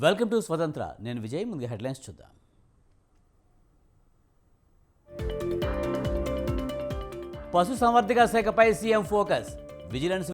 Welcome to స్వతంత్ర. నేను విజయ్. ముందుగా హెడ్లైన్స్ చూద్దాం. పశుసంవర్ధక శాఖపై సీఎం ఫోకస్. విజిలెన్స్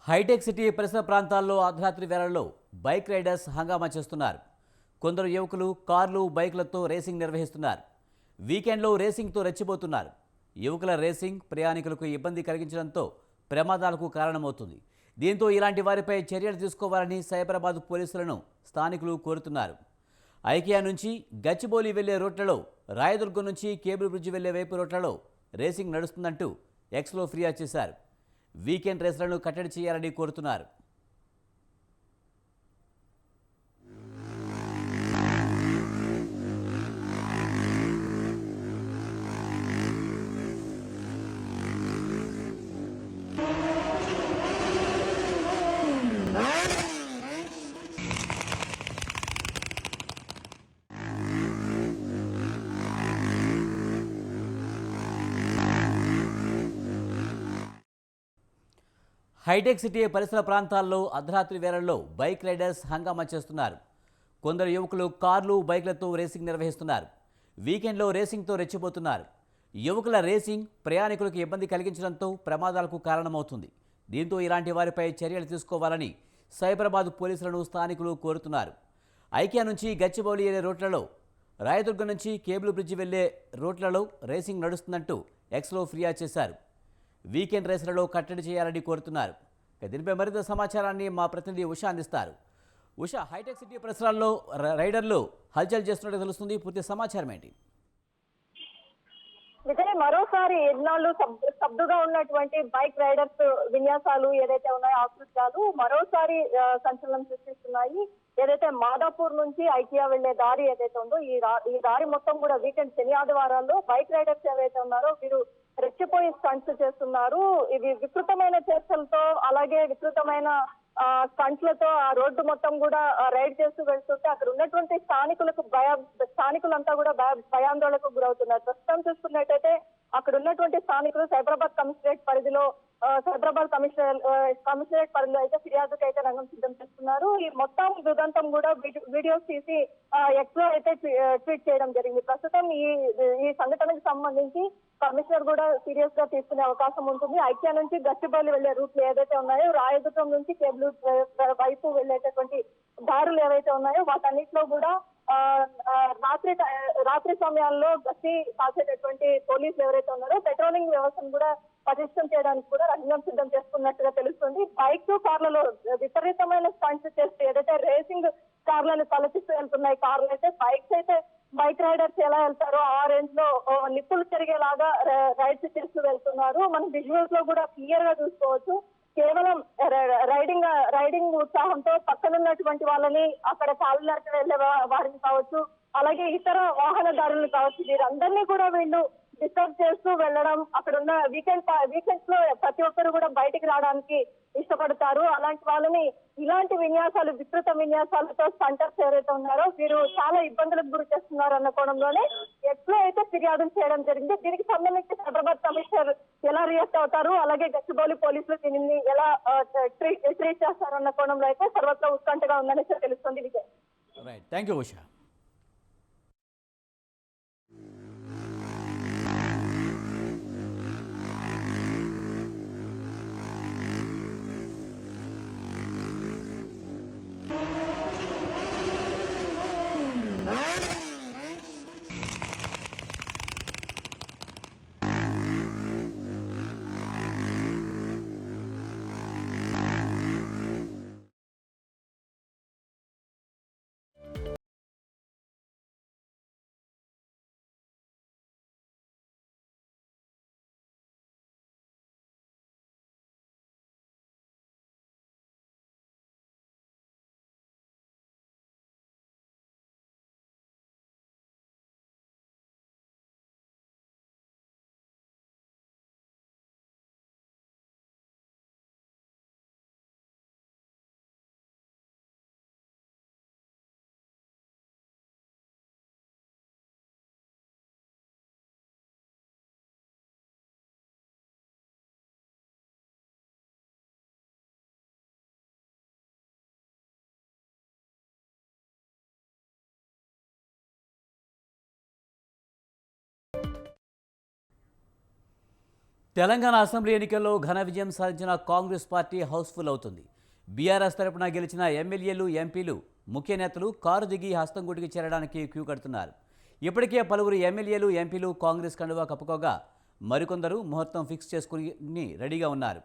హైటెక్ సిటీ పరిసర ప్రాంతాల్లో అర్ధరాత్రి వేళల్లో బైక్ రైడర్స్ హంగామా చేస్తున్నారు. కొందరు యువకులు కార్లు, బైక్లతో రేసింగ్ నిర్వహిస్తున్నారు. వీకెండ్లో రేసింగ్తో రెచ్చిపోతున్నారు. యువకుల రేసింగ్ ప్రయాణికులకు ఇబ్బంది కలిగించడంతో ప్రమాదాలకు కారణమవుతుంది. దీంతో ఇలాంటి వారిపై చర్యలు తీసుకోవాలని సైబరాబాద్ పోలీసులను స్థానికులు కోరుతున్నారు. ఐకియా నుంచి గచ్చిబౌలి వెళ్లే రోడ్లలో, రాయదుర్గం నుంచి కేబుల్ బ్రిడ్జి వెళ్లే వైపు రోడ్లలో రేసింగ్ నడుస్తుందంటూ ఎక్స్లో ఫిర్యాదు చేశారు. వీకెండ్ రేసులను కట్టడి చేయాలని కోరుతున్నారు. హైటెక్ సిటీ పరిసర ప్రాంతాల్లో అర్ధరాత్రి వేళల్లో బైక్ రైడర్స్ హంగామా చేస్తున్నారు. కొందరు యువకులు కార్లు, బైక్లతో రేసింగ్ నిర్వహిస్తున్నారు. వీకెండ్లో రేసింగ్తో రెచ్చిపోతున్నారు. యువకుల రేసింగ్ ప్రయాణికులకు ఇబ్బంది కలిగించడంతో ప్రమాదాలకు కారణమవుతుంది. దీంతో ఇలాంటి వారిపై చర్యలు తీసుకోవాలని సైబరాబాద్ పోలీసులను స్థానికులు కోరుతున్నారు. ఐకియా నుంచి గచ్చిబౌలి వెళ్లే రోడ్లలో, రాయదుర్గం నుంచి కేబుల్ బ్రిడ్జి వెళ్లే రోడ్లలో రేసింగ్ నడుస్తుందంటూ ఎక్స్లో ఫిర్యాదు చేశారు. వీకెండ్ రేసులలో కట్టడి చేయాలని కోరుతున్నారు. దీనిపై మరింత సమాచారాన్ని మా ప్రతినిధి ఉషా అందిస్తారు. ఉషా, హైటెక్ సిటీ పరిసరాల్లో రైడర్లు హల్చల్ చేస్తున్నట్టు తెలుస్తుంది. పూర్తి సమాచారం ఏంటి? విజయ్, మరోసారి ఎన్నాళ్ళు స్తబ్దుగా ఉన్నటువంటి బైక్ రైడర్స్ విన్యాసాలు ఏదైతే ఉన్నాయో, ఆకృత్యాలు మరోసారి సంచలనం సృష్టిస్తున్నాయి. ఏదైతే మాదాపూర్ నుంచి ఐకియా వెళ్లే దారి ఏదైతే ఉందో, ఈ దారి మొత్తం కూడా వీకెండ్ శని ఆదివారాల్లో బైక్ రైడర్స్ ఏవైతే ఉన్నారో వీరు రెచ్చిపోయి స్టంట్స్ చేస్తున్నారు. ఇవి వికృతమైన చర్చలతో, అలాగే వికృతమైన స్టంట్లతో ఆ రోడ్డు మొత్తం కూడా రైడ్ చేస్తూ వెళ్తుంటే అక్కడ ఉన్నటువంటి స్థానికులంతా కూడా భయాందోళనకు గురవుతున్నారు. ప్రస్తుతం చూసుకున్నట్టయితే అక్కడ ఉన్నటువంటి స్థానికులు సైబరాబాద్ కమిషనరేట్ పరిధిలో అయితే ఫిర్యాదుకు అయితే రంగం సిద్ధం చేస్తున్నారు. ఈ మొత్తం ఉదంతం కూడా వీడియోస్ తీసి ఎక్స్ లో అయితే ట్వీట్ చేయడం జరిగింది. ప్రస్తుతం ఈ సంఘటనకు సంబంధించి కమిషనర్ కూడా సీరియస్ గా తీసుకునే అవకాశం ఉంటుంది. ఐకియా నుంచి గచ్చిబౌలి వెళ్లే రూట్లు ఏదైతే ఉన్నాయో, రాయదుర్గం నుంచి కేబుల్ వైపు వెళ్లేటటువంటి దారులు ఏవైతే ఉన్నాయో వాటన్నిటిలో కూడా రాత్రి సమయాల్లో గస్తీ కాసేటటువంటి పోలీసులు ఎవరైతే ఉన్నారో పెట్రోలింగ్ వ్యవస్థను కూడా పటిష్టం చేయడానికి కూడా రంగం సిద్ధం చేస్తున్నట్టుగా తెలుస్తుంది. బైక్ కార్లలో విపరీతమైన స్టంట్స్ చేస్తూ ఏదైతే రేసింగ్ కార్లను తలపిస్తూ వెళ్తున్నాయి కార్లు అయితే, బైక్స్ అయితే బైక్ రైడర్స్ ఎలా వెళ్తారో ఆ రేంజ్ లో నిప్పులు చెరిగేలాగా రైడ్స్ చేస్తూ వెళ్తున్నారు. మనం విజువల్స్ లో కూడా క్లియర్ గా చూసుకోవచ్చు. కేవలం రైడింగ్ ఉత్సాహంతో పక్కనున్నటువంటి వాళ్ళని, అక్కడ కాలినట్టు వెళ్లే వారిని కావచ్చు, అలాగే ఇతర వాహనదారులు కావచ్చు, వీరందరినీ కూడా వీళ్ళు డిస్టర్బ్ చేస్తూ వెళ్ళడం, అక్కడ ఉన్న వీకెండ్స్ లో ప్రతి ఒక్కరు కూడా బయటికి రావడానికి ఇష్టపడతారు. అలాంటి వాళ్ళని ఇలాంటి విన్యాసాలు, విస్తృత విన్యాసాలతో స్టంటర్స్ ఎవరైతే ఉన్నారో వీరు చాలా ఇబ్బందులకు గురి చేస్తున్నారు అన్న కోణంలోనే ఎట్లా అయితే ఫిర్యాదులు చేయడం జరిగింది. దీనికి సంబంధించి హైదరాబాద్ కమిషనర్ ఎలా రియాక్ట్ అవుతారు, అలాగే గచ్చిబౌలి పోలీసులు దీనిని ఎలా ట్రీట్ చేస్తారు అన్న కోణంలో అయితే సర్వత్రా ఉత్కంఠగా ఉందని తెలుస్తుంది. Vijay, right, thank you Usha. Telangana assembly ఎన్నికల్లో ఘన విజయం సాధించిన కాంగ్రెస్ పార్టీ హౌస్ఫుల్ అవుతుంది. బీఆర్ఎస్ తరపున గెలిచిన ఎమ్మెల్యేలు, ఎంపీలు, ముఖ్య నేతలు కారు దిగి హస్తంగూటికి చేరడానికి క్యూ కడుతున్నారు. ఇప్పటికే పలువురు ఎమ్మెల్యేలు, ఎంపీలు కాంగ్రెస్ కండువా కప్పుకోగా మరికొందరు ముహూర్తం ఫిక్స్ చేసుకుని రెడీగా ఉన్నారు.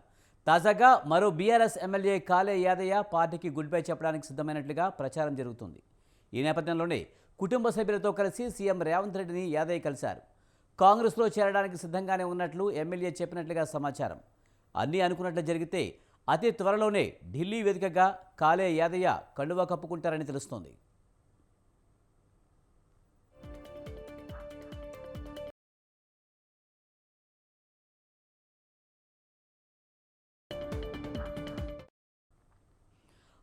తాజాగా మరో బీఆర్ఎస్ ఎమ్మెల్యే కాలే యాదయ్య పార్టీకి గుడ్ బై చెప్పడానికి సిద్ధమైనట్లుగా ప్రచారం జరుగుతుంది. ఈ నేపథ్యంలోనే కుటుంబ సభ్యులతో కలిసి సీఎం రేవంత్ రెడ్డిని యాదయ్య కలిశారు. కాంగ్రెస్లో చేరడానికి సిద్ధంగానే ఉన్నట్లు ఎమ్మెల్యే చెప్పినట్లుగా సమాచారం. అన్నీ అనుకున్నట్లు జరిగితే అతి త్వరలోనే ఢిల్లీ వేదికగా కాలే యాదయ్య కండువా కప్పుకుంటారని తెలుస్తోంది.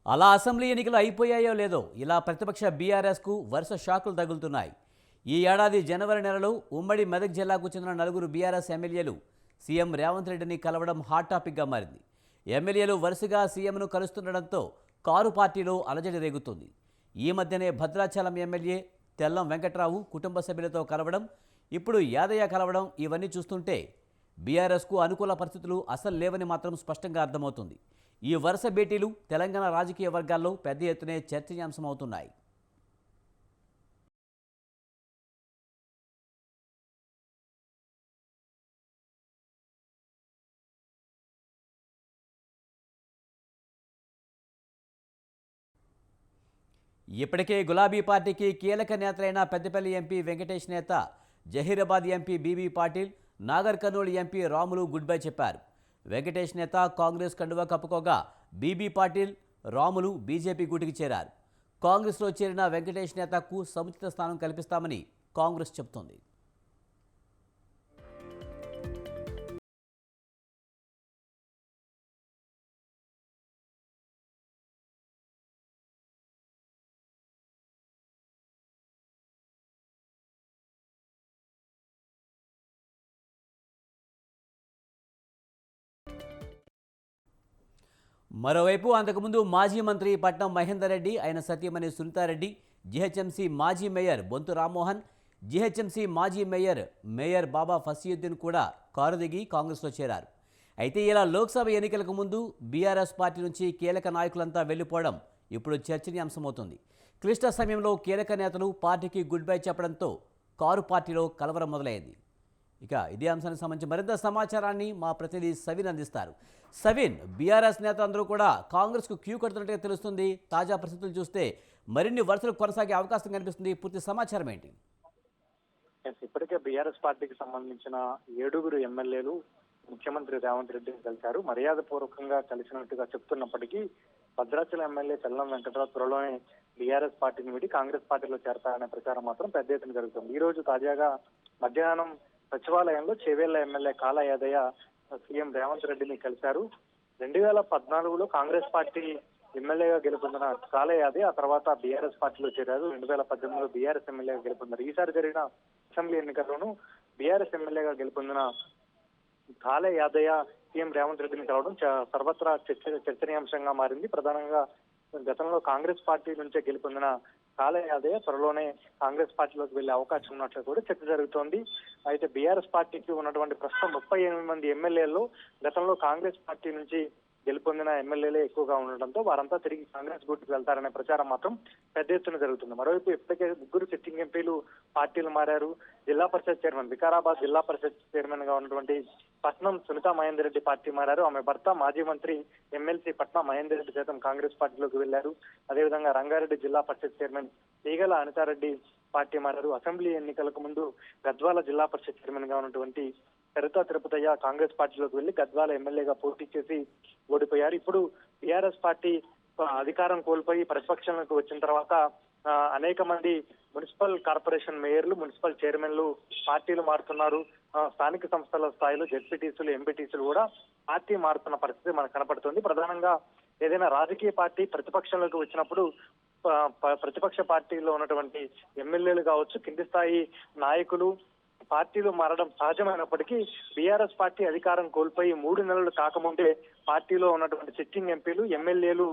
అలా అసెంబ్లీ ఎన్నికలు అయిపోయాయో లేదో ఇలా ప్రతిపక్ష బీఆర్ఎస్కు వరుస షాకులు తగులుతున్నాయి. ఈ ఏడాది జనవరి నెలలో ఉమ్మడి మెదక్ జిల్లాకు చెందిన నలుగురు బీఆర్ఎస్ ఎమ్మెల్యేలు సీఎం రేవంత్ రెడ్డిని కలవడం హాట్ టాపిక్గా మారింది. ఎమ్మెల్యేలు వరుసగా సీఎంను కలుస్తుండడంతో కారు పార్టీలో అలజడి రేగుతుంది. ఈ మధ్యనే భద్రాచలం ఎమ్మెల్యే తెల్లం వెంకట్రావు కుటుంబ సభ్యులతో కలవడం, ఇప్పుడు యాదయ్య కలవడం, ఇవన్నీ చూస్తుంటే బీఆర్ఎస్కు అనుకూల పరిస్థితులు అసలు లేవని మాత్రం స్పష్టంగా అర్థమవుతుంది. ఈ వరుస భేటీలు తెలంగాణ రాజకీయ వర్గాల్లో పెద్ద ఎత్తునే చర్చనీయాంశమవుతున్నాయి. ఇప్పటికే గులాబీ పార్టీకి కీలక నేతలైన Peddapalli MP Venkatesh Netha, Zahirabad MP BB Patil, Nagar Kurnool MP Ramulu good bye చెప్పారు. వెంకటేష్ నేత కాంగ్రెస్ కండువా కప్పుకోగా బీబీ పాటిల్, రాములు బీజేపీ గూటికి చేరారు. కాంగ్రెస్లో చేరిన వెంకటేష్ నేతకు సముచిత స్థానం కల్పిస్తామని కాంగ్రెస్ చెబుతోంది. మరోవైపు అంతకుముందు మాజీ మంత్రి పట్నం మహేందర్ రెడ్డి, ఆయన సతీమణి సునీతారెడ్డి, జీహెచ్ఎంసీ మాజీ మేయర్ బొంతు రామ్మోహన్, జీహెచ్ఎంసీ మాజీ మేయర్ బాబా ఫసీయుద్దీన్ కూడా కారు దిగి కాంగ్రెస్లో చేరారు. అయితే ఇలా లోక్సభ ఎన్నికలకు ముందు బీఆర్ఎస్ పార్టీ నుంచి కీలక నాయకులంతా వెళ్లిపోవడం ఇప్పుడు చర్చనీయాంశమవుతుంది. క్లిష్ట సమయంలో కీలక నేతలు పార్టీకి గుడ్ బై చెప్పడంతో కారు పార్టీలో కలవరం మొదలైంది. ఇక ఇదే అంశానికి సంబంధించి మరింత సమాచారాన్ని మా ప్రతినిధి సవిన్ అందిస్తారు. సవిన్, బీఆర్ఎస్ నేతలందరూ కూడా కాంగ్రెస్కు క్యూ కడుతున్నట్టుగా తెలుస్తుంది. తాజా పరిస్థితులు చూస్తే మరిన్ని వరుసలు కొనసాగే అవకాశం కనిపిస్తుంది. పూర్తి సమాచారం ఏంటి? ఇప్పటికే బీఆర్ఎస్ పార్టీకి సంబంధించిన 7 ఎమ్మెల్యేలు ముఖ్యమంత్రి రేవంత్ రెడ్డిని కలిశారు. మర్యాదపూర్వకంగా కలిసినట్టుగా చెప్తున్నప్పటికీ భద్రాచలం ఎమ్మెల్యే తెల్లం వెంకట్రావు త్వరలోనే బీఆర్ఎస్ పార్టీని విడి కాంగ్రెస్ పార్టీలో చేరతారనే ప్రచారం మాత్రం పెద్ద ఎత్తున జరుగుతుంది. ఈ రోజు తాజాగా మధ్యాహ్నం సచివాలయంలో చేవేళ్ల ఎమ్మెల్యే కాలా యాదయ్య సీఎం రేవంత్ రెడ్డిని కలిశారు. 2014లో కాంగ్రెస్ పార్టీ ఎమ్మెల్యేగా గెలుపొందిన కాలా యాదయ్య ఆ తర్వాత బీఆర్ఎస్ పార్టీలో చేరారు. 2018లో బీఆర్ఎస్ ఎమ్మెల్యేగా గెలుపొందారు. ఈసారి జరిగిన అసెంబ్లీ ఎన్నికల్లోనూ బీఆర్ఎస్ ఎమ్మెల్యేగా గెలుపొందిన కాలా యాదయ్య సీఎం రేవంత్ రెడ్డిని కలవడం సర్వత్రా చర్చనీయాంశంగా మారింది. ప్రధానంగా గతంలో కాంగ్రెస్ పార్టీ నుంచే గెలుపొందిన కాలా యాదయ్య త్వరలోనే కాంగ్రెస్ పార్టీలోకి వెళ్లే అవకాశం ఉన్నట్లు కూడా చర్చ జరుగుతోంది. అయితే బీఆర్ఎస్ పార్టీకి ఉన్నటువంటి ప్రస్తుతం 38 మంది ఎమ్మెల్యేల్లో గతంలో కాంగ్రెస్ పార్టీ నుంచి గెలుపొందిన ఎమ్మెల్యేలే ఎక్కువగా ఉండడంతో వారంతా తిరిగి కాంగ్రెస్ గూటికి వెళ్తారనే ప్రచారం మాత్రం పెద్ద ఎత్తున జరుగుతుంది. మరోవైపు ఇప్పటికే 3 సిట్టింగ్ ఎంపీలు పార్టీలు మారారు. జిల్లా పరిషత్ చైర్మన్ వికారాబాద్ జిల్లా పరిషత్ చైర్మన్ గా ఉన్నటువంటి పట్నం సునీతా మహేందర్ రెడ్డి పార్టీ మారారు. ఆమె భర్త మాజీ మంత్రి ఎమ్మెల్సీ పట్నం మహేందర్ రెడ్డి సైతం కాంగ్రెస్ పార్టీలోకి వెళ్లారు. అదేవిధంగా రంగారెడ్డి జిల్లా పరిషత్ చైర్మన్ తీగల అనితారెడ్డి పార్టీ మారారు. అసెంబ్లీ ఎన్నికలకు ముందు గద్వాల జిల్లా పరిషత్ చైర్మన్ గా ఉన్నటువంటి సరితా తిరుపతయ్య కాంగ్రెస్ పార్టీలోకి వెళ్లి గద్వాల ఎమ్మెల్యేగా పోటీ చేసి ఓడిపోయారు. ఇప్పుడు బీఆర్ఎస్ పార్టీ అధికారం కోల్పోయి ప్రతిపక్షంలోకి వచ్చిన తర్వాత అనేక మంది మున్సిపల్ కార్పొరేషన్ మేయర్లు, మున్సిపల్ చైర్మన్లు పార్టీలు మారుతున్నారు. స్థానిక సంస్థల స్థాయిలో జెడ్పీటీసీలు, ఎంపీటీసీలు కూడా పార్టీ మారుతున్న పరిస్థితి మనకు కనపడుతుంది. ప్రధానంగా ఏదైనా రాజకీయ పార్టీ ప్రతిపక్షంలోకి వచ్చినప్పుడు ప్రతిపక్ష పార్టీలో ఉన్నటువంటి ఎమ్మెల్యేలు కావచ్చు, కింది స్థాయి నాయకులు పార్టీలు మారడం సహజమైనప్పటికీ బీఆర్ఎస్ పార్టీ అధికారం కోల్పోయి 3 నెలలు కాకముందే పార్టీలో ఉన్నటువంటి సిట్టింగ్ ఎంపీలు, ఎమ్మెల్యేలు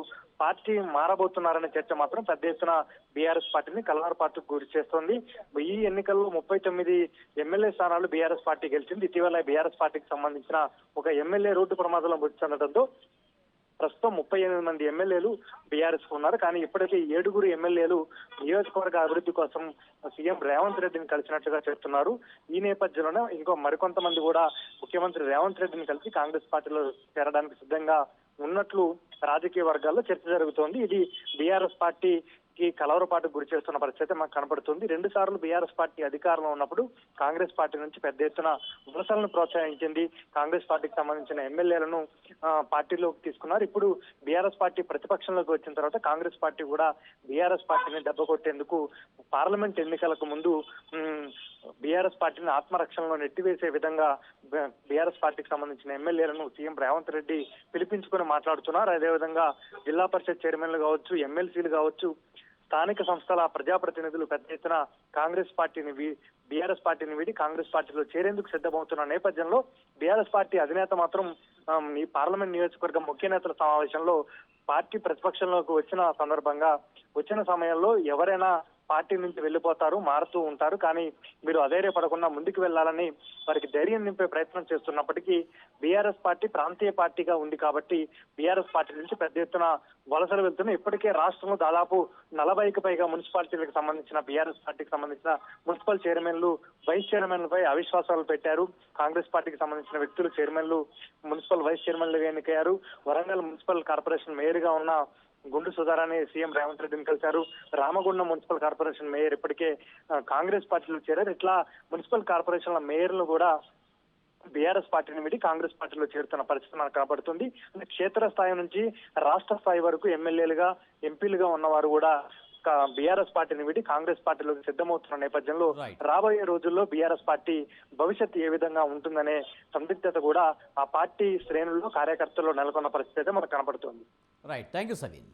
పార్టీ మారబోతున్నారనే చర్చ మాత్రం పెద్ద ఎత్తున బీఆర్ఎస్ పార్టీని కలవరపాటుకు గురి చేస్తోంది. ఈ ఎన్నికల్లో 39 ఎమ్మెల్యే స్థానాలు బీఆర్ఎస్ పార్టీ గెలిచింది. ఇటీవల బీఆర్ఎస్ పార్టీకి సంబంధించిన ఒక ఎమ్మెల్యే రోడ్డు ప్రమాదంలో మృతి చెందడంతో ప్రస్తుతం 38 మంది ఎమ్మెల్యేలు బీఆర్ఎస్ ఉన్నారు. కానీ ఇప్పటికీ 7 ఎమ్మెల్యేలు నియోజకవర్గ అభివృద్ధి కోసం సీఎం రేవంత్ రెడ్డిని కలిసినట్లుగా చెప్తున్నారు. ఈ నేపథ్యంలోనే ఇంకో మరికొంతమంది కూడా ముఖ్యమంత్రి రేవంత్ రెడ్డిని కలిసి కాంగ్రెస్ పార్టీలో చేరడానికి సిద్ధంగా ఉన్నట్లు రాజకీయ వర్గాల్లో చర్చ జరుగుతోంది. ఇది బీఆర్ఎస్ పార్టీకి కలవరపాటుకు గురి చేస్తున్న పరిస్థితి మాకు కనపడుతుంది. 2 సార్లు బీఆర్ఎస్ పార్టీ అధికారంలో ఉన్నప్పుడు కాంగ్రెస్ పార్టీ నుంచి పెద్ద ఎత్తున వలసలను ప్రోత్సహించింది. కాంగ్రెస్ పార్టీకి సంబంధించిన ఎమ్మెల్యేలను పార్టీలోకి తీసుకున్నారు. ఇప్పుడు బీఆర్ఎస్ పార్టీ ప్రతిపక్షంలోకి వచ్చిన తర్వాత కాంగ్రెస్ పార్టీ కూడా బీఆర్ఎస్ పార్టీని దెబ్బకొట్టేందుకు పార్లమెంట్ ఎన్నికలకు ముందు బీఆర్ఎస్ పార్టీని ఆత్మరక్షణలో నెట్టివేసే విధంగా బీఆర్ఎస్ పార్టీకి సంబంధించిన ఎమ్మెల్యేలను సీఎం రేవంత్ రెడ్డి పిలిపించుకుని మాట్లాడుతున్నారు. అదేవిధంగా జిల్లా పరిషత్ చైర్మన్లు కావచ్చు, ఎమ్మెల్సీలు కావచ్చు, స్థానిక సంస్థల ప్రజాప్రతినిధులు పెద్ద ఎత్తున బీఆర్ఎస్ పార్టీని వీడి కాంగ్రెస్ పార్టీలో చేరేందుకు సిద్ధమవుతున్న నేపథ్యంలో బీఆర్ఎస్ పార్టీ అధినేత మాత్రం ఈ పార్లమెంట్ నియోజకవర్గం ముఖ్య నేతల సమావేశంలో పార్టీ ప్రతిపక్షంలోకి వచ్చిన సమయంలో ఎవరైనా పార్టీ నుంచి వెళ్లిపోతారు, మారుతూ ఉంటారు, కానీ మీరు అధైర్యపడకుండా ముందుకు వెళ్లాలని వారికి ధైర్యం నింపే ప్రయత్నం చేస్తున్నప్పటికీ బీఆర్ఎస్ పార్టీ ప్రాంతీయ పార్టీగా ఉంది కాబట్టి బీఆర్ఎస్ పార్టీ నుంచి పెద్ద ఎత్తున వలసలు వెళ్తున్నాయి. ఇప్పటికే రాష్ట్రంలో దాదాపు 40కి పైగా మున్సిపాలిటీలకు సంబంధించిన బీఆర్ఎస్ పార్టీకి సంబంధించిన మున్సిపల్ చైర్మన్లు, వైస్ చైర్మన్లపై అవిశ్వాసాలు పెట్టారు. కాంగ్రెస్ పార్టీకి సంబంధించిన వ్యక్తులు చైర్మన్లు, మున్సిపల్ వైస్ చైర్మన్లుగా ఎన్నికయ్యారు. వరంగల్ మున్సిపల్ కార్పొరేషన్ మేయర్ గా ఉన్న గుండు సుధారాన్ని సీఎం రేవంత్ రెడ్డిని కలిశారు. రామగుండం మున్సిపల్ కార్పొరేషన్ మేయర్ ఇప్పటికే కాంగ్రెస్ పార్టీలో చేరారు. ఇట్లా మున్సిపల్ కార్పొరేషన్ల మేయర్లు కూడా బీఆర్ఎస్ పార్టీని విడి కాంగ్రెస్ పార్టీలో చేరుతున్న పరిస్థితి మనకు కనబడుతుంది. క్షేత్ర స్థాయి నుంచి రాష్ట్ర స్థాయి వరకు ఎమ్మెల్యేలుగా, ఎంపీలుగా ఉన్నవారు కూడా బీఆర్ఎస్ పార్టీని విడి కాంగ్రెస్ పార్టీలోకి సిద్ధమవుతున్న నేపథ్యంలో రాబోయే రోజుల్లో బీఆర్ఎస్ పార్టీ భవిష్యత్తు ఏ విధంగా ఉంటుందనే సందిగ్ధత కూడా ఆ పార్టీ శ్రేణుల్లో, కార్యకర్తల్లో నెలకొన్న పరిస్థితి అయితే మనకు కనబడుతుంది. Right, thank you Saleem.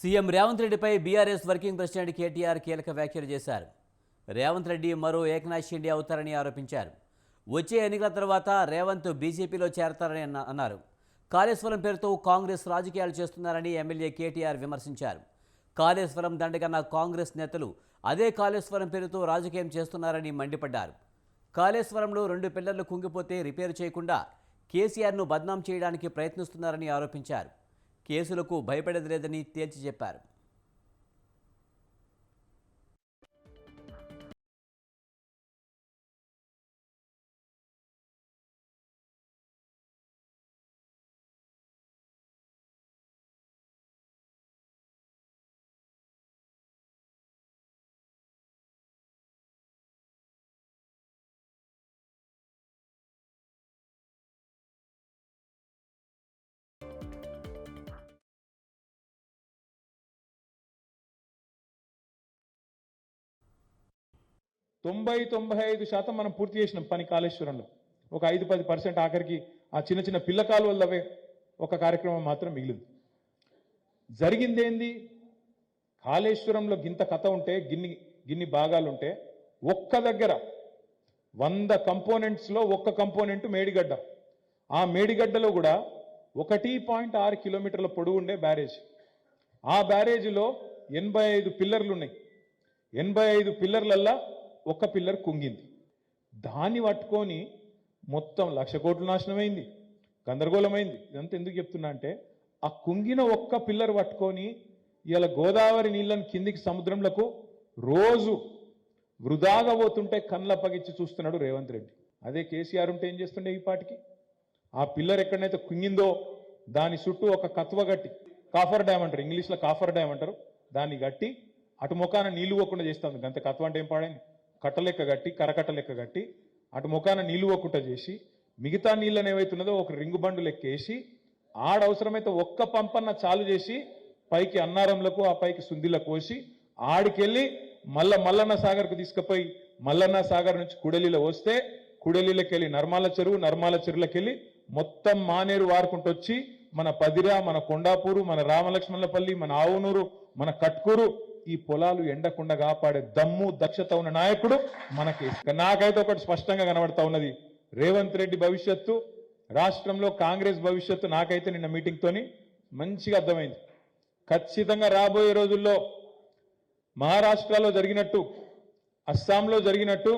CM Revanth రెడ్డిపై బీఆర్ఎస్ వర్కింగ్ ప్రెసిడెంట్ కేటీఆర్ కీలక వ్యాఖ్యలు చేశారు. రేవంత్ రెడ్డి మరో ఏకనాథ్ షిండే అవుతారని ఆరోపించారు. వచ్చే ఎన్నికల తర్వాత రేవంత్ బీజేపీలో చేరతారని అన్నారు. కాళేశ్వరం పేరుతో కాంగ్రెస్ రాజకీయాలు చేస్తున్నారని ఎమ్మెల్యే కేటీఆర్ విమర్శించారు. కాళేశ్వరం దండగన్న కాంగ్రెస్ నేతలు అదే కాళేశ్వరం పేరుతో రాజకీయం చేస్తున్నారని మండిపడ్డారు. కాళేశ్వరంలో 2 పిల్లర్లు కుంగిపోతే రిపేరు చేయకుండా కేసీఆర్ను బద్నాం చేయడానికి ప్రయత్నిస్తున్నారని ఆరోపించారు. కేసులకు భయపడేది లేదని తేల్చి చెప్పారు. తొంభై 95% మనం పూర్తి చేసినాం పని కాళేశ్వరంలో. ఒక 5-10% ఆఖరికి ఆ చిన్న చిన్న పిల్ల కాలువలవే ఒక కార్యక్రమం మాత్రం మిగిలింది. జరిగిందేంది? కాళేశ్వరంలో గింత కథ ఉంటే, గిన్ని భాగాలుంటే, ఒక్క దగ్గర 100 కంపోనెంట్స్లో ఒక్క కంపోనెంట్ మేడిగడ్డ. ఆ మేడిగడ్డలో కూడా 1.6 కిలోమీటర్ల పొడవు ఉండే బ్యారేజ్. ఆ బ్యారేజీలో 85 పిల్లర్లు ఉన్నాయి. 85 పిల్లర్లల్లా ఒక్క పిల్లర్ కుంగింది. దాన్ని పట్టుకొని మొత్తం 1,00,000 కోట్లు నాశనమైంది, గందరగోళమైంది. ఇదంతా ఎందుకు చెప్తున్నా అంటే, ఆ కుంగిన ఒక్క పిల్లర్ పట్టుకొని ఇలా గోదావరి నీళ్ళని కిందికి సముద్రంలకు రోజు వృధాగా పోతుంటే కళ్ళ పగిచ్చి చూస్తున్నాడు రేవంత్ రెడ్డి. అదే కేసీఆర్ ఉంటే ఏం చేస్తుండే? ఈ పాటికి ఆ పిల్లర్ ఎక్కడైతే కుంగిందో దాని చుట్టూ ఒక కత్వ గట్టి, కాఫర్ డ్యామ్ అంటారు, ఇంగ్లీష్లో కాఫర్ డ్యామ్ అంటారు, దాన్ని గట్టి అటు ముఖాన నీళ్లు పోకుండా చేస్తాం. అంతే. కత్వ అంటే ఏం పాడైంది? కట్టలెక్క గట్టి, కరకట్టలెక్క గట్టి అటు ముఖాన నీళ్లు పోకుండా చేసి, మిగతా నీళ్ళని ఏవైతున్నదో ఒక రింగు బండు లెక్కేసి, ఆడవసరమైతే ఒక్క పంపన్న చాలు చేసి పైకి అన్నారంలకు, ఆ పైకి సుందిలకు పోసి, ఆడికెళ్ళి మల్లన్న సాగర్కు తీసుకుపోయి మల్లన్న సాగర్ నుంచి కుడలిలో వస్తే, కుడలిలోకెళ్ళి నర్మాల చెరువు, నర్మాల చెరువులకెళ్ళి మొత్తం మానేరు వారుకుంటూ వచ్చి మన పదిరా, మన కొండాపూరు, మన రామలక్ష్మణపల్లి, మన ఆవునూరు, మన కట్కూరు, ఈ పొలాలు ఎండకుండా కాపాడే దమ్ము దక్షత ఉన్న నాయకుడు మనకి. నాకైతే ఒకటి స్పష్టంగా కనబడతా ఉన్నది, రేవంత్ రెడ్డి భవిష్యత్తు, రాష్ట్రంలో కాంగ్రెస్ భవిష్యత్తు నాకైతే నిన్న మీటింగ్తోని మంచిగా అర్థమైంది. ఖచ్చితంగా రాబోయే రోజుల్లో మహారాష్ట్రలో జరిగినట్టు, అస్సాంలో జరిగినట్టు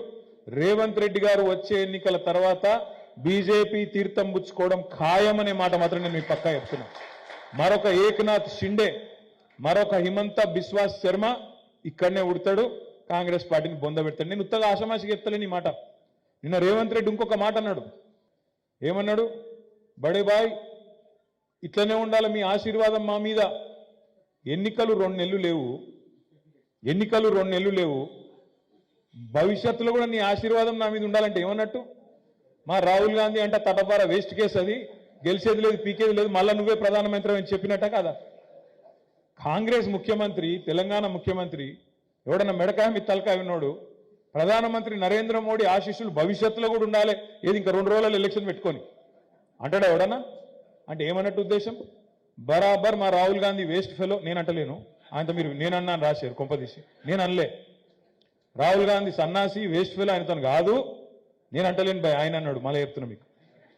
రేవంత్ రెడ్డి గారు వచ్చే ఎన్నికల తర్వాత బీజేపీ తీర్థం పుచ్చుకోవడం ఖాయమనే మాట మాత్రం నేను మీ పక్కా చెప్తున్నా. మరొక ఏకనాథ్ షిండే, మరొక హిమంత బిశ్వాస్ శర్మ ఇక్కడనే ఉడతాడు, కాంగ్రెస్ పార్టీని బొందబెడతాడు. నేను ఉత్తగా ఆషమాషికి చెప్తలేని ఈ మాట. నిన్న రేవంత్ రెడ్డి ఇంకొక మాట అన్నాడు. ఏమన్నాడు? బడే బాయ్, ఇట్లనే ఉండాలి, మీ ఆశీర్వాదం మా మీద. ఎన్నికలు 2 నెలలు లేవు, ఎన్నికలు 2 నెలలు లేవు, భవిష్యత్తులో కూడా నీ ఆశీర్వాదం నా మీద ఉండాలంటే ఏమన్నట్టు? మా రాహుల్ గాంధీ అంటే తటపార వేస్ట్ కేసు, అది గెలిచేది లేదు, పీకేది లేదు, మళ్ళా నువ్వే ప్రధానమంత్రి అని చెప్పినట్ట కదా. కాంగ్రెస్ ముఖ్యమంత్రి, తెలంగాణ ముఖ్యమంత్రి ఎవడన్నా మెడకాయ మీ తలకాయ ఉన్నాడు, ప్రధానమంత్రి నరేంద్ర మోడీ ఆశీస్సులు భవిష్యత్తులో కూడా ఉండాలి, ఏది ఇంకా 2 రోజులలో ఎలక్షన్ పెట్టుకొని అంటాడా ఎవడన్నా? అంటే ఏమన్నట్టు ఉద్దేశం? బరాబర్ మా రాహుల్ గాంధీ వేస్ట్ ఫెలో. నేను అంటలేను, ఆయనతో మీరు నేనన్నాను రాశారు కొంపదీసి, నేను అనలే. రాహుల్ గాంధీ సన్నాసి వేస్ట్ ఫెలో, ఆయనతో కాదు, నేను అంటలేను భయ్, ఆయన అన్నాడు. మళ్ళీ చెప్తున్నా మీకు,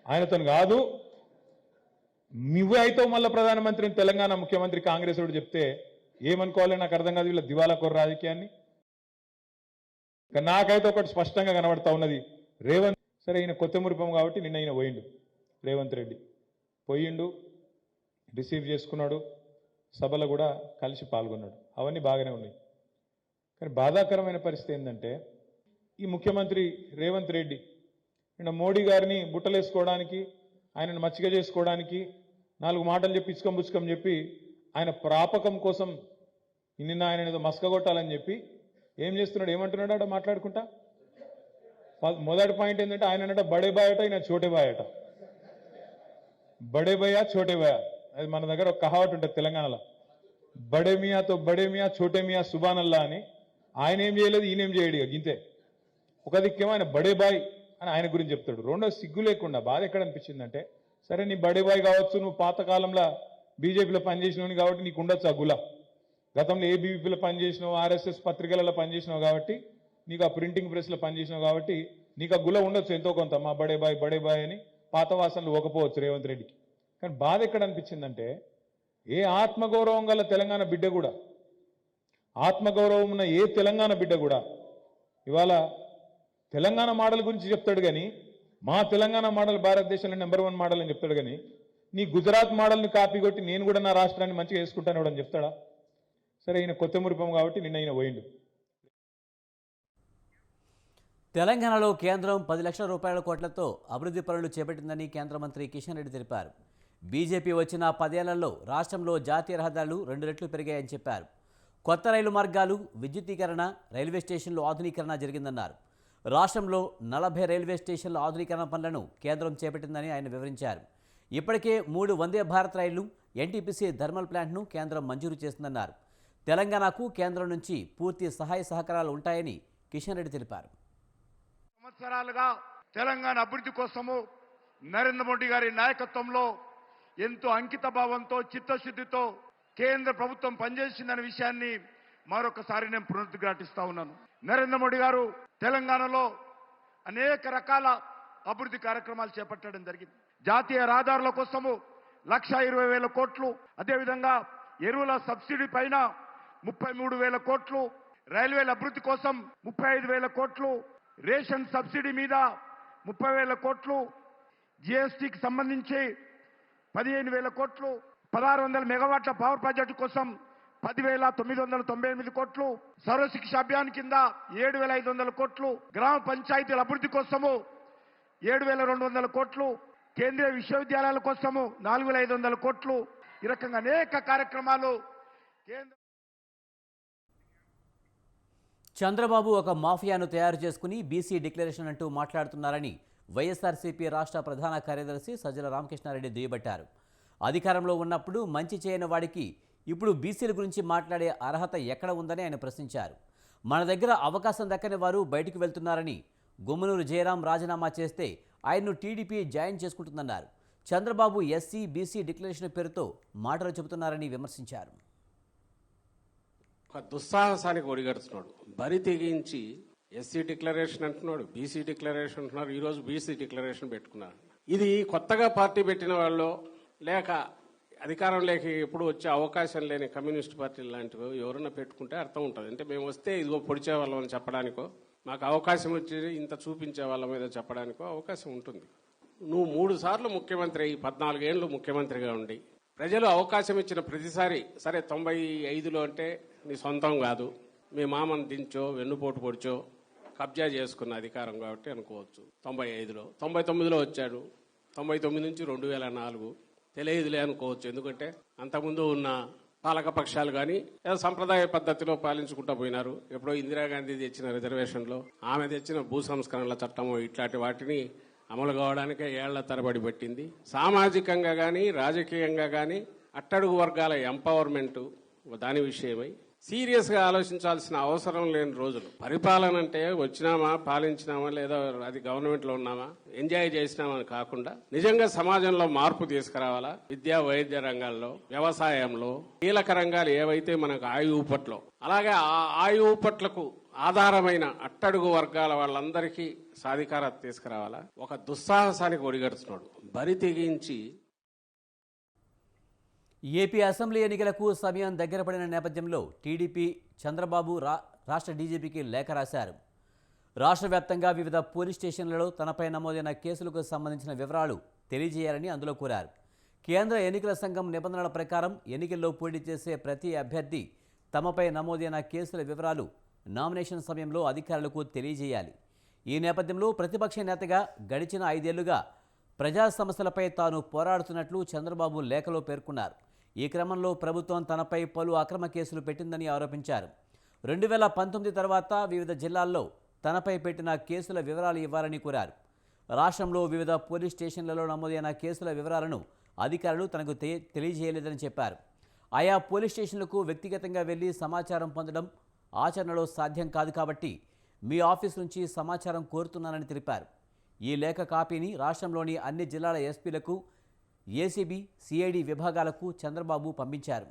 ఆయనతో కాదు, నువ్వే అయితే మళ్ళీ ప్రధానమంత్రిని తెలంగాణ ముఖ్యమంత్రి కాంగ్రెస్ వాడు చెప్తే ఏమనుకోవాలి నాకు అర్థం కాదు. వీళ్ళ దివాలా కోర రాజకీయాన్ని. నాకైతే ఒకటి స్పష్టంగా కనబడతా ఉన్నది, రేవంత్ సరే ఈయన కొత్త మురిపం కాబట్టి నిన్న ఈయన పోయిండు, రేవంత్ రెడ్డి పోయిండు, రిసీవ్ చేసుకున్నాడు, సభలో కూడా కలిసి పాల్గొన్నాడు, అవన్నీ బాగానే ఉన్నాయి. కానీ బాధాకరమైన పరిస్థితి ఏంటంటే, ఈ ముఖ్యమంత్రి రేవంత్ రెడ్డి నిన్న మోడీ గారిని బుట్టలేసుకోవడానికి, ఆయనను మచ్చిక చేసుకోవడానికి 4 మాటలు చెప్పి ఇచ్చుకం చెప్పి ఆయన ప్రాపకం కోసం నిన్న ఆయన ఏదో మస్కగొట్టాలని చెప్పి ఏం చేస్తున్నాడు? ఏమంటున్నాడు అట మాట్లాడుకుంటా? మొదటి పాయింట్ ఏంటంటే ఆయన అన్నట బడే బాయ్ అట, ఈయన చోటే బాయ్ అట. బడే భయ్యా చోటే భయ్యా, అది మన దగ్గర ఒక కహావట్ ఉంటుంది తెలంగాణలో, బడే మియాతో బడే మియా చోటే మియా సుబాన్ అల్లా అని. ఆయన ఏం చేయలేదు, ఈయనేం చేయడు, ఇక గింతే. ఒక దిక్కేమో ఆయన బడే బాయ్ అని ఆయన గురించి చెప్తాడు. రెండో సిగ్గు లేకుండా బాధ ఎక్కడ అనిపించిందంటే, సరే నీ బడే బాయ్ కావచ్చు, నువ్వు పాతకాలంలో బీజేపీలో పనిచేసినవి కాబట్టి నీకు ఉండొచ్చు ఆ గుల, గతంలో ఏబీవీపీలో పనిచేసినావు, ఆర్ఎస్ఎస్ పత్రికలలో పనిచేసినావు కాబట్టి, నీకు ఆ ప్రింటింగ్ ప్రెస్లో పనిచేసినావు కాబట్టి నీకు ఆ గుల ఉండొచ్చు ఎంతో కొంత, మా బడే బాయ్ అని పాత వాసనలు ఒకపోవచ్చు రేవంత్ రెడ్డికి. కానీ బాధ ఎక్కడ అనిపించిందంటే, ఏ ఆత్మగౌరవం గల తెలంగాణ బిడ్డ కూడా, ఆత్మగౌరవం ఉన్న ఏ తెలంగాణ బిడ్డ కూడా ఇవాళ తెలంగాణ మోడల్ గురించి చెప్తాడు కానీ, మా తెలంగాణ మోడల్ భారతదేశంలో #1 మోడల్ అని చెప్తాడు కానీ, నీ గుజరాత్ మోడల్ని కాపీ కొట్టి నేను కూడా నా రాష్ట్రాన్ని మంచిగా వేసుకుంటాను అని చెప్తాడా? సరే, ఈయన కొత్త మురిపం కాబట్టి నిన్న ఈయన పోయిండు. తెలంగాణలో కేంద్రం 10 లక్షల రూపాయల కోట్లతో అభివృద్ధి పనులు చేపట్టిందని కేంద్ర మంత్రి కిషన్ రెడ్డి తెలిపారు. బీజేపీ వచ్చిన 10 ఏళ్లలో రాష్ట్రంలో జాతీయ రహదారులు 2 రెట్లు పెరిగాయని చెప్పారు. కొత్త రైలు మార్గాలు, విద్యుదీకరణ, రైల్వే స్టేషన్ల ఆధునీకరణ జరిగిందన్నారు. రాష్ట్రంలో 40 రైల్వే స్టేషన్ల ఆధునీకరణ పనులను కేంద్రం చేపట్టిందని ఆయన వివరించారు. ఇప్పటికే 3 వందే భారత్ రైళ్లు, ఎన్టీపీసీ థర్మల్ ప్లాంట్ను కేంద్రం మంజూరు చేసిందన్నారు. తెలంగాణకు కేంద్రం నుంచి పూర్తి సహాయ సహకారాలు ఉంటాయని కిషన్ రెడ్డి తెలిపారు. సంవత్సరాలుగా తెలంగాణ అభివృద్ధి కోసము నరేంద్ర మోడీ గారి నాయకత్వంలో ఎంతో అంకిత భావంతో, చిత్తశుద్ధితో కేంద్ర ప్రభుత్వం పనిచేసిందనే విషయాన్ని మరొకసారి నేను పునరుద్ఘాటిస్తా ఉన్నాను. నరేంద్ర మోడీ గారు తెలంగాణలో అనేక రకాల అభివృద్ధి కార్యక్రమాలు చేపట్టడం జరిగింది. జాతీయ రహదారుల కోసము 1,20,000 కోట్లు, అదేవిధంగా ఎరువుల సబ్సిడీ పైన 33,000 కోట్లు, రైల్వేల అభివృద్ధి కోసం 35,000 కోట్లు, రేషన్ సబ్సిడీ మీద 30,000 కోట్లు, జిఎస్టీకి సంబంధించి 15,000 కోట్లు, 1,600 మెగావాట్ల పవర్ ప్రాజెక్టు కోసం 10,998 కోట్లు, సర్వశిక్ష అభియాన్ కింద 7,500 కోట్లు, గ్రామ పంచాయతీల అభివృద్ధి కోసము 7,200 కోట్లు, కేంద్రీయ విశ్వవిద్యాలయాల కోసము 4,500 కోట్లు, ఈ రకంగా అనేక కార్యక్రమాలు కేంద్ర. చంద్రబాబు ఒక మాఫియాను తయారు చేసుకుని బీసీ డిక్లరేషన్ అంటూ మాట్లాడుతున్నారని వైఎస్ఆర్సీపీ రాష్ట్ర ప్రధాన కార్యదర్శి సజ్జల రామకృష్ణారెడ్డి దుయ్యబట్టారు. అధికారంలో ఉన్నప్పుడు మంచి చేయని వాడికి ఇప్పుడు బీసీల గురించి మాట్లాడే అర్హత ఎక్కడ ఉందని ఆయన ప్రశ్నించారు. మన దగ్గర అవకాశం దక్కని వారు బయటకు వెళ్తున్నారని, గుమ్మనూరు జయరాం రాజీనామా చేస్తే ఆయన్ను టీడీపీ జాయిన్ చేసుకుంటుందన్నారు. చంద్రబాబు ఎస్సీ బీసీ డిక్లరేషన్ పేరుతో మాటలు చెబుతున్నారని విమర్శించారు. ఒక దుస్సాహసానికి ఒడిగడుతున్నాడు. బరి తెగించి ఎస్సీ డిక్లరేషన్ అంటున్నాడు, బీసీ డిక్లరేషన్ అంటున్నారు, ఈరోజు బీసీ డిక్లరేషన్ పెట్టుకున్నారు. ఇది కొత్తగా పార్టీ పెట్టిన వాళ్ళు, లేక అధికారం లేక ఎప్పుడు వచ్చే అవకాశం లేని కమ్యూనిస్ట్ పార్టీలు లాంటివి ఎవరన్నా పెట్టుకుంటే అర్థం ఉంటుంది. అంటే మేము వస్తే ఇదిగో పొడిచే వాళ్ళం అని చెప్పడానికో, మాకు అవకాశం వచ్చి ఇంత చూపించే వాళ్ళ మీద చెప్పడానికో అవకాశం ఉంటుంది. నువ్వు 3 సార్లు ముఖ్యమంత్రి అయ్యి 14 ఏళ్ళు ముఖ్యమంత్రిగా ఉండి ప్రజలు అవకాశం ఇచ్చిన ప్రతిసారి, సరే 95లో అంటే నీ సొంతం కాదు, మీ మామను దించో వెన్నుపోటు పొడిచో కబ్జా చేసుకున్న అధికారం కాబట్టి అనుకోవచ్చు. 95లో 99లో వచ్చాడు, 99 నుంచి 2004 తెలియదులే అనుకోవచ్చు. ఎందుకంటే అంతకుముందు ఉన్న పాలకపక్షాలు కానీ ఏదో సంప్రదాయ పద్ధతిలో పాలించుకుంటూ పోయినారు. ఎప్పుడో ఇందిరాగాంధీ తెచ్చిన రిజర్వేషన్లో, ఆమె తెచ్చిన భూ సంస్కరణల చట్టము, ఇట్లాంటి వాటిని అమలు కావడానికే ఏళ్ల తరబడి పట్టింది. సామాజికంగా కానీ రాజకీయంగా కానీ అట్టడుగు వర్గాల ఎంపవర్మెంట్ దాని విషయమై సీరియస్ గా ఆలోచించాల్సిన అవసరం లేని రోజులు. పరిపాలన అంటే వచ్చినామా, పాలించినామా, లేదా అది గవర్నమెంట్ లో ఉన్నామా, ఎంజాయ్ చేసినామా అని కాకుండా నిజంగా సమాజంలో మార్పు తీసుకురావాలా. విద్యా వైద్య రంగాల్లో, వ్యవసాయంలో కీలక రంగాలు ఏవైతే మనకు ఆయువుపట్లో, అలాగే ఆ ఆయువుపట్లకు ఆధారమైన అట్టడుగు వర్గాల వాళ్ళందరికీ సాధికారత తీసుకురావాలా. ఒక దుస్సాహసానికి ఒడిగడుతున్నాడు. బరి తెగించి ఏపీ అసెంబ్లీ ఎన్నికలకు సమయం దగ్గర పడిన నేపథ్యంలో టీడీపీ చంద్రబాబు రాష్ట్ర డీజీపీకి లేఖ రాశారు. రాష్ట్ర వ్యాప్తంగా వివిధ పోలీస్ స్టేషన్లలో తనపై నమోదైన కేసులకు సంబంధించిన వివరాలు తెలియజేయాలని అందులో కోరారు. కేంద్ర ఎన్నికల సంఘం నిబంధనల ప్రకారం ఎన్నికల్లో పోటీ చేసే ప్రతి అభ్యర్థి తమపై నమోదైన కేసుల వివరాలు నామినేషన్ సమయంలో అధికారులకు తెలియజేయాలి. ఈ నేపథ్యంలో ప్రతిపక్ష నేతగా గడిచిన 5 ఏళ్లుగా ప్రజా సమస్యలపై తాను పోరాడుతున్నట్లు చంద్రబాబు లేఖలో పేర్కొన్నారు. ఈ క్రమంలో ప్రభుత్వం తనపై పలు అక్రమ కేసులు పెట్టిందని ఆరోపించారు. 2019 తర్వాత వివిధ జిల్లాల్లో తనపై పెట్టిన కేసుల వివరాలు ఇవ్వాలని కోరారు. రాష్ట్రంలో వివిధ పోలీస్ స్టేషన్లలో నమోదైన కేసుల వివరాలను అధికారులు తనకు తెలియజేయలేదని చెప్పారు. ఆయా పోలీస్ స్టేషన్లకు వ్యక్తిగతంగా వెళ్లి సమాచారం పొందడం ఆచరణలో సాధ్యం కాదు కాబట్టి మీ ఆఫీస్ నుంచి సమాచారం కోరుతున్నానని తెలిపారు. ఈ లేఖ కాపీని రాష్ట్రంలోని అన్ని జిల్లాల ఎస్పీలకు, ఏసీబీ, సిఐడి విభాగాలకు చంద్రబాబు పంపించారు.